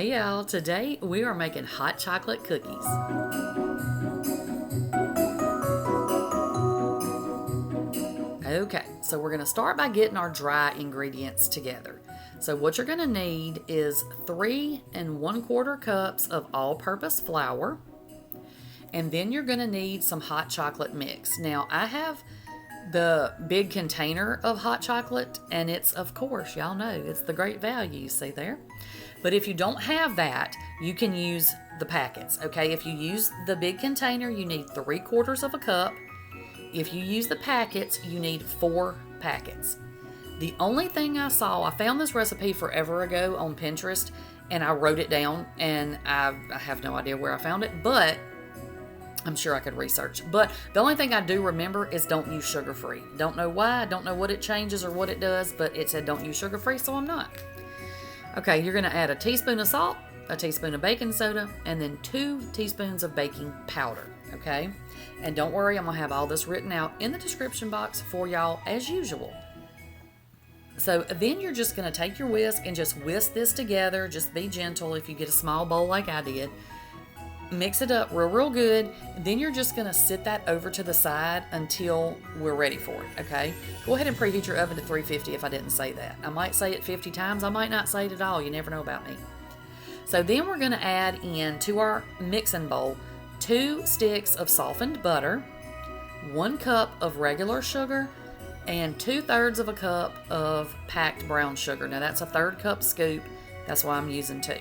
Hey y'all, today we are making hot chocolate cookies. Okay, so we're going to start by getting our dry ingredients together. So what you're going to need is 3 1/4 cups of all-purpose flour. And then you're going to need some hot chocolate mix. Now, I have the big container of hot chocolate, and it's, of course, y'all know, it's the Great Value, you see there. But if you don't have that, you can use the packets, okay? If you use the big container, you need 3/4 of a cup. If you use the packets, you need 4 packets. The only thing I found this recipe forever ago on Pinterest, and I wrote it down, and I have no idea where I found it, but I'm sure I could research. But the only thing I do remember is don't use sugar-free. Don't know why, don't know what it changes or what it does, but it said don't use sugar-free, so I'm not. Okay, you're going to add a teaspoon of salt, a teaspoon of baking soda, and then 2 teaspoons of baking powder, okay? And don't worry, I'm going to have all this written out in the description box for y'all as usual. So then you're just going to take your whisk and just whisk this together. Just be gentle if you get a small bowl like I did. Mix it up real good. Then you're just going to sit that over to the side until we're ready for it, okay? Go ahead and preheat your oven to 350 if I didn't say that. I might say it 50 times. I might not say it at all. You never know about me. So then we're going to add in to our mixing bowl 2 sticks of softened butter, 1 cup of regular sugar, and 2/3 of a cup of packed brown sugar. Now that's a 1/3 cup scoop. That's why I'm using 2.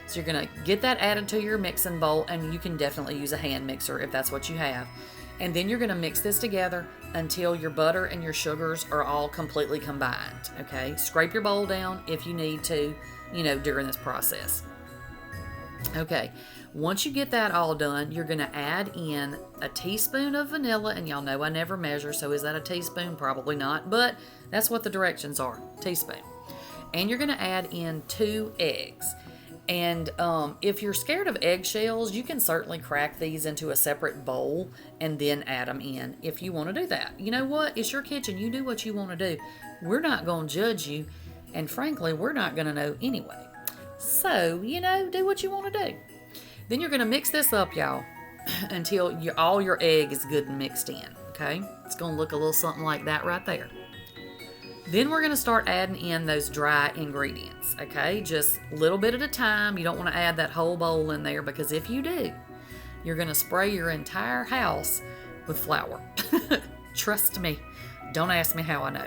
So you're going to get that added to your mixing bowl, and you can definitely use a hand mixer if that's what you have. And then you're going to mix this together until your butter and your sugars are all completely combined, okay? Scrape your bowl down if you need to, during this process. Okay, once you get that all done, you're going to add in a teaspoon of vanilla, and y'all know I never measure, so is that a teaspoon? Probably not, but that's what the directions are, teaspoon. And you're going to add in 2 eggs. And if you're scared of eggshells, you can certainly crack these into a separate bowl and then add them in if you want to do that. You know what? It's your kitchen. You do what you want to do. We're not going to judge you. And frankly, we're not going to know anyway. So, do what you want to do. Then you're going to mix this up, y'all, until all your egg is good and mixed in. Okay? It's going to look a little something like that right there. Then we're going to start adding in those dry ingredients, okay? Just a little bit at a time. You don't want to add that whole bowl in there, because if you do, you're going to spray your entire house with flour. Trust me. Don't ask me how I know.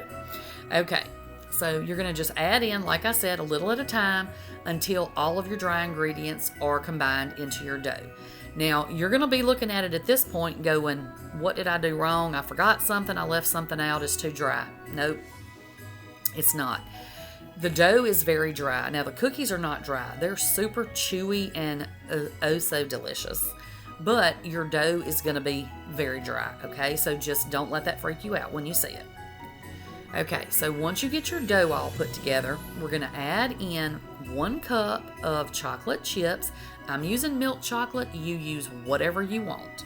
Okay, so you're going to just add in, like I said, a little at a time until all of your dry ingredients are combined into your dough. Now, you're going to be looking at it at this point going, what did I do wrong? I forgot something. I left something out. It's too dry. Nope. It's not. The dough is very dry. Now, the cookies are not dry. They're super chewy and oh so delicious. But your dough is going to be very dry, okay? So just don't let that freak you out when you see it. Okay, so once you get your dough all put together, we're going to add in 1 cup of chocolate chips. I'm using milk chocolate. You use whatever you want.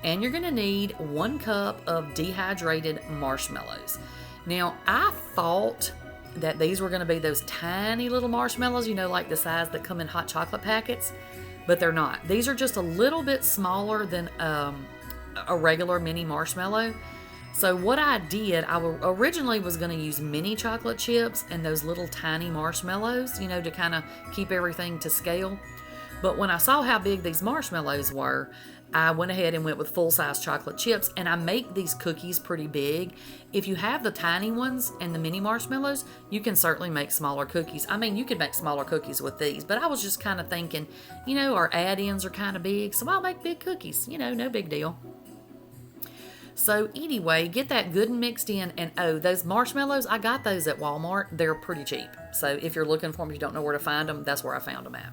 And you're going to need 1 cup of dehydrated marshmallows. Now, I thought that these were going to be those tiny little marshmallows, like the size that come in hot chocolate packets, but they're not. These are just a little bit smaller than a regular mini marshmallow. So what I did, I originally was going to use mini chocolate chips and those little tiny marshmallows, to kind of keep everything to scale. But when I saw how big these marshmallows were, I went ahead and went with full-size chocolate chips, and I make these cookies pretty big. If you have the tiny ones and the mini marshmallows, you can certainly make smaller cookies. I mean, you could make smaller cookies with these, but I was just kind of thinking, our add-ins are kind of big, so I'll make big cookies. No big deal. So anyway, get that good and mixed in, and those marshmallows, I got those at Walmart. They're pretty cheap. So if you're looking for them, you don't know where to find them, that's where I found them at.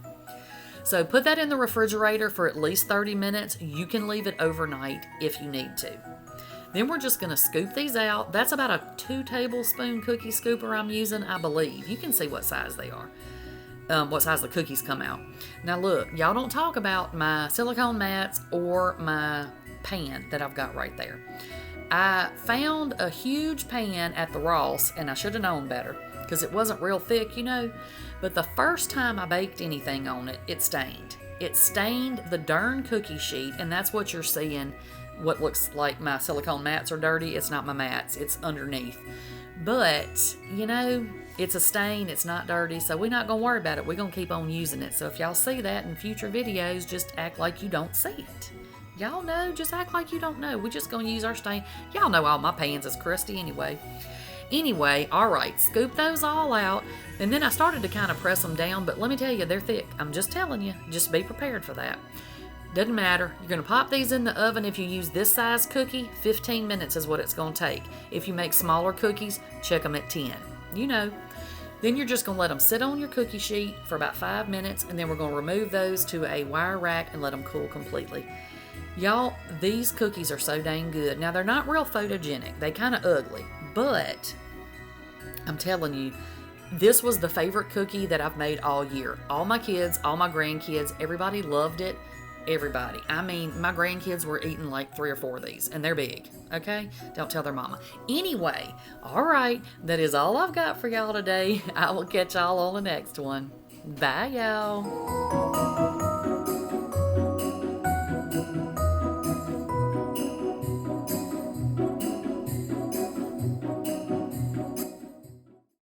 So put that in the refrigerator for at least 30 minutes. You can leave it overnight if you need to. Then we're just going to scoop these out. That's about a 2 tablespoon cookie scooper I'm using, I believe. You can see what size they are, what size the cookies come out. Now look, y'all don't talk about my silicone mats or my pan that I've got right there. I found a huge pan at the Ross, and I should have known better. because it wasn't real thick, But the first time I baked anything on it, it stained. It stained the darn cookie sheet, and that's what you're seeing. What looks like my silicone mats are dirty. It's not my mats, it's underneath. But, it's a stain, it's not dirty, so we're not going to worry about it. We're going to keep on using it. So if y'all see that in future videos, just act like you don't see it. Y'all know, just act like you don't know. We're just going to use our stain. Y'all know all my pans is crusty anyway. Anyway, all right, scoop those all out. And then I started to kind of press them down, but let me tell you, they're thick. I'm just telling you, just be prepared for that. Doesn't matter. You're going to pop these in the oven. If you use this size cookie, 15 minutes is what it's going to take. If you make smaller cookies, check them at 10. Then you're just going to let them sit on your cookie sheet for about 5 minutes, and then we're going to remove those to a wire rack and let them cool completely. Y'all, these cookies are so dang good. Now, they're not real photogenic. They kind of ugly, but I'm telling you, this was the favorite cookie that I've made all year. All my kids, all my grandkids, everybody loved it. Everybody. I mean, my grandkids were eating like 3 or 4 of these, and they're big, okay? Don't tell their mama. Anyway, all right, that is all I've got for y'all today. I will catch y'all on the next one. Bye, y'all.